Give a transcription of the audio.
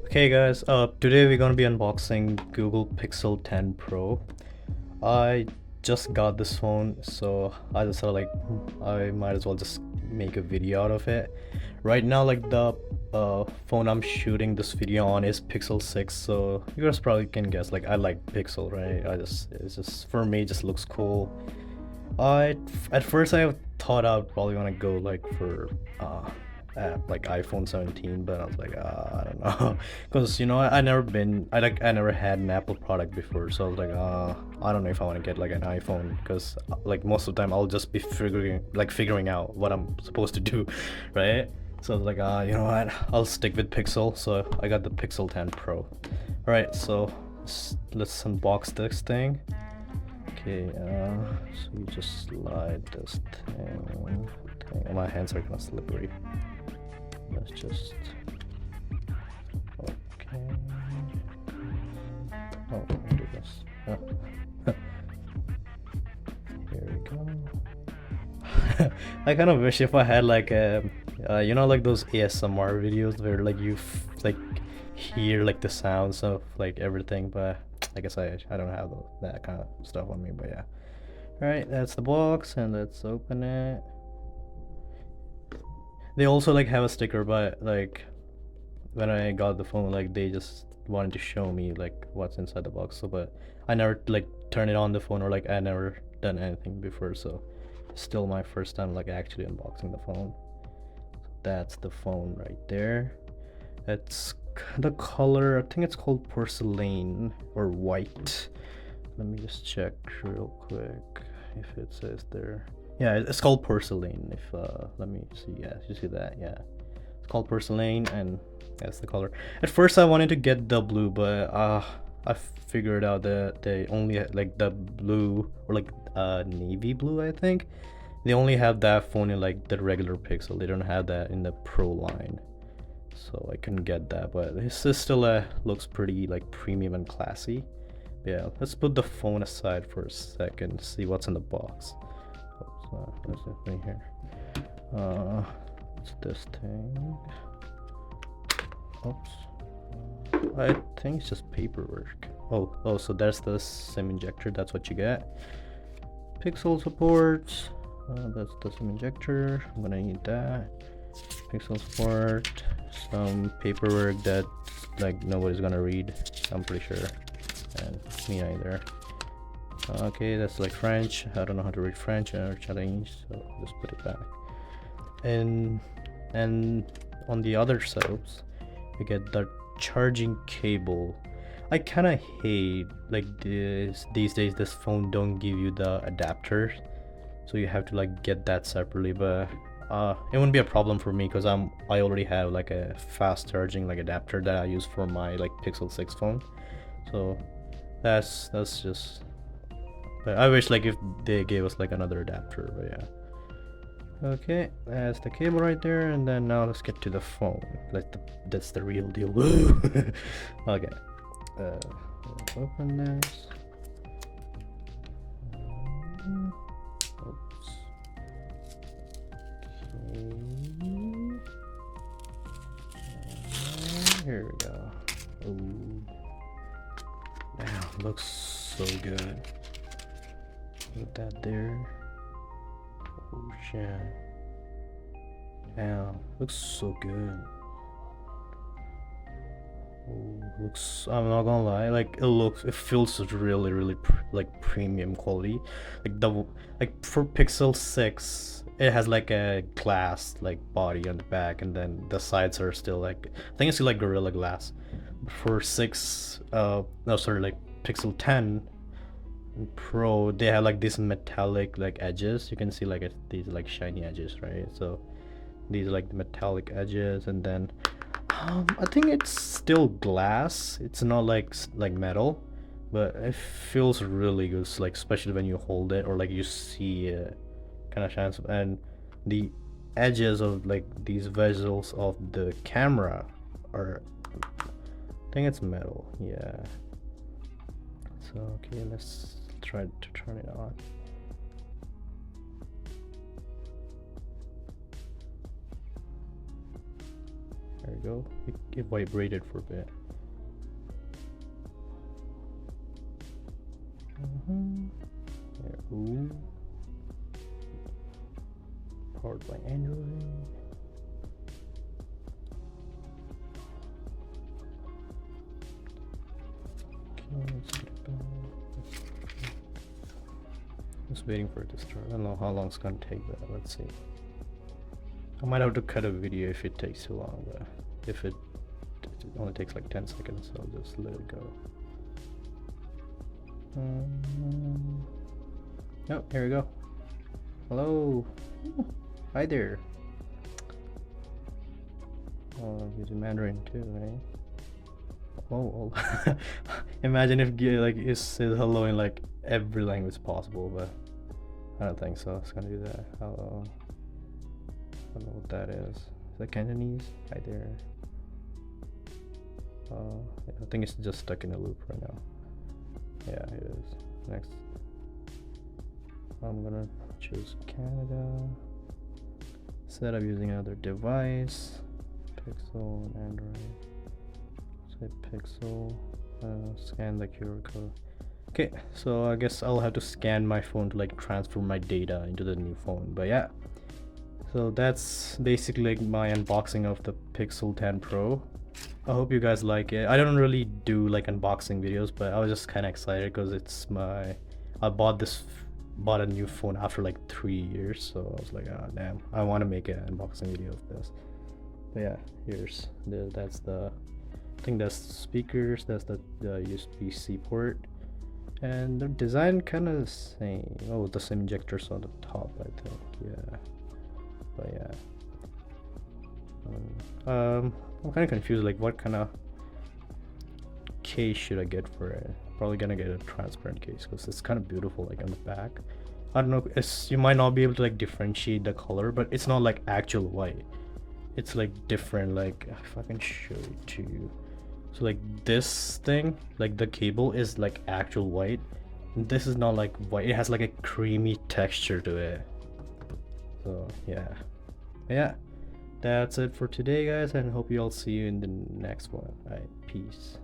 Okay guys, today we're gonna be unboxing Google Pixel 10 Pro. I just got this phone, so I just thought like I might as well just make a video out of it. Right now, like the phone I'm shooting this video on is Pixel 6, so you guys probably can guess. Like I like Pixel, right? It's just for me, it just looks cool. I at first I thought I'd probably want to go like for like iPhone 17, but I was like I don't know, because I never been I never had an Apple product before, so I was like I don't know if I want to get like an iPhone, because like most of the time I'll just be figuring out what I'm supposed to do, right? So I was like you know what, I'll stick with Pixel, so I got the Pixel 10 Pro. All right, so let's unbox this thing. Okay, so you just slide this thing. Okay, my hands are kind of slippery. Let's just. Okay. Oh, let me do this. Here we go. I kind of wish if I had like like those ASMR videos where like you like hear like the sounds of like everything, but I guess I don't have that kind of stuff on me. But yeah. All right, that's the box, and let's open it. They also like have a sticker, but like when I got the phone, like they just wanted to show me like what's inside the box. So, but I never like turn it on the phone, or like I never done anything before, so it's still my first time like actually unboxing the phone. That's the phone right there. It's the color, I think it's called porcelain or white. Let me just check real quick if it says there. Yeah, it's called porcelain. If let me see. Yeah, you see that? Yeah, it's called porcelain, and that's the color. At first I wanted to get the blue, but I figured out that they only like the blue, or like navy blue, I think. They only have that phone in like the regular Pixel. They don't have that in the Pro line, so I couldn't get that. But this is still looks pretty like premium and classy. Yeah, let's put the phone aside for a second, see what's in the box. What's it right here? What's this thing? Oops. I think it's just paperwork. Oh, so there's the SIM injector. That's what you get. Pixel support. That's the SIM injector. I'm gonna need that. Pixel support. Some paperwork that like nobody's gonna read, I'm pretty sure, and me either. Okay, that's like French. I don't know how to read French or Chinese, so just put it back. And on the other setups, we get the charging cable. I kind of hate like these days this phone don't give you the adapters, so you have to like get that separately. But it wouldn't be a problem for me, because I already have like a fast charging like adapter that I use for my like Pixel 6 phone, so that's just. But I wish like if they gave us like another adapter, but yeah. Okay, that's the cable right there, and then now let's get to the phone. That's the real deal. Okay, let's open this. Oops. Okay. Here we go. Ooh. Damn, looks so good. Put that there. Oh shit. Damn, looks so good. Oh, looks, I'm not gonna lie, like it feels really like premium quality. Like for Pixel 6, it has like a glass like body on the back, and then the sides are still like, I think it's like Gorilla Glass. For 6, no sorry, like Pixel 10 Pro, they have like these metallic like edges. You can see like these like shiny edges, right? So these are like the metallic edges, and then I think it's still glass. It's not like metal, but it feels really good. Like especially when you hold it, or like you see it kind of shines. And the edges of like these bezels of the camera are, I think it's metal. Yeah. So okay, let's try to turn it on. There we go. It vibrated for a bit. There. Ooh. Powered by Android. Okay, let's get it back. Just waiting for it to start. I don't know how long it's gonna take, but let's see. I might have to cut a video if it takes too long, but if it only takes like 10 seconds, I'll just let it go. Oh, here we go. Hello. Hi there. Oh, I'm using Mandarin too, right? Oh. Imagine if like it says hello in like every language possible, but I don't think so. It's gonna do that. Hello. I don't know what that is. Is that Cantonese? Hi there. Yeah, I think it's just stuck in a loop right now. Yeah, it is. Next, I'm gonna choose Canada. Instead of using another device, Pixel and Android. Say Pixel. Scan the QR code. Okay, so I guess I'll have to scan my phone to like transfer my data into the new phone. But yeah, so that's basically like my unboxing of the Pixel 10 Pro. I hope you guys like it. I don't really do like unboxing videos, but I was just kind of excited because it's I bought a new phone after like 3 years, so I was like, oh damn, I want to make an unboxing video of this. But yeah, that's the, I think that's the speakers, that's the USB-C port, and the design kind of the same. Oh, the SIM injectors on the top, I think. Yeah, but yeah. I'm kind of confused, like what kind of case should I get for it? Probably gonna get a transparent case because it's kind of beautiful, like on the back. I don't know, you might not be able to like differentiate the color, but it's not like actual white. It's like different, like if I can show it to you. So like this thing, like the cable is like actual white. This is not like white, it has like a creamy texture to it. So yeah, that's it for today guys, and hope you all see you in the next one. Alright, peace.